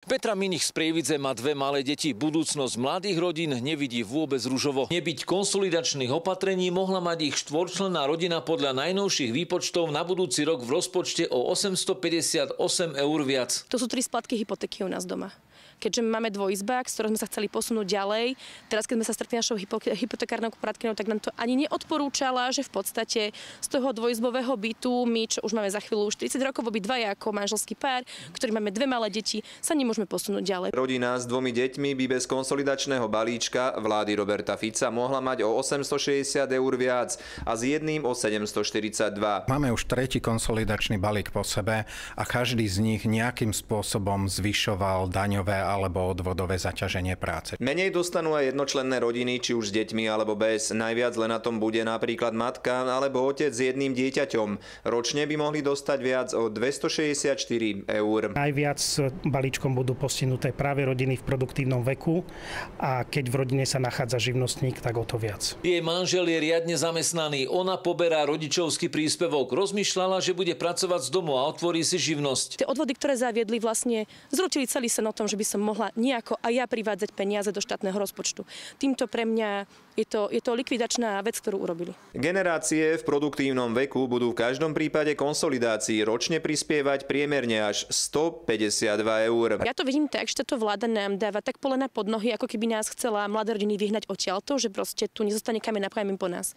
Petra Minich z Prievidze má 2 malé deti. Budúcnosť mladých rodín nevidí vôbec ružovo. Nebyť konsolidačných opatrení, mohla mať ich 4-členná rodina podľa najnovších výpočtov na budúci rok v rozpočte o 858 eur viac. To sú 3 splatky hypotéky u nás doma. Keďže máme dvojizbák, z ktorého sme sa chceli posunúť ďalej, teraz keď sme sa stretli našou hypotekárnou poradkyňou, tak nám to ani neodporúčala, že v podstate z toho dvojizbového bytu my, čo už máme za chvíľu už 30 rokov obidvaja ako manželský pár, ktorý máme 2 malé deti, sa nemôžeme posunúť ďalej. Rodina s 2 deťmi by bez konsolidačného balíčka vlády Roberta Fica mohla mať o 860 eur viac a s jedným o 742. Máme už 3. konsolidačný balík po sebe a každý z nich nejakým spôsobom zvyšoval daňové alebo odvodové zaťaženie práce. Menej dostanú aj jednočlenné rodiny, či už s deťmi alebo bez. Najviac len na tom bude napríklad matka alebo otec s jedným dieťaťom. Ročne by mohli dostať viac o 264 eur. Najviac balíčkom budú postihnuté práve rodiny v produktívnom veku a keď v rodine sa nachádza živnostník, tak o to viac. Jej manžel je riadne zamestnaný. Ona poberá rodičovský príspevok. Rozmýšľala, že bude pracovať z domu a otvorí si živnosť. Tie odvody, ktoré zaviedli, vlastne zrútili celý sen o tom, že by som mohla nejako aj ja privádzať peniaze do štátneho rozpočtu. Týmto pre mňa je to likvidačná vec, ktorú urobili. Generácie v produktívnom veku budú v každom prípade konsolidácii ročne prispievať priemerne až 152 eur. Ja to vidím tak, že táto vláda nám dáva tak polena pod nohy, ako keby nás chcela mladé rodiny vyhnať odtiaľto, že proste tu nezostane kameň na kameň po nás.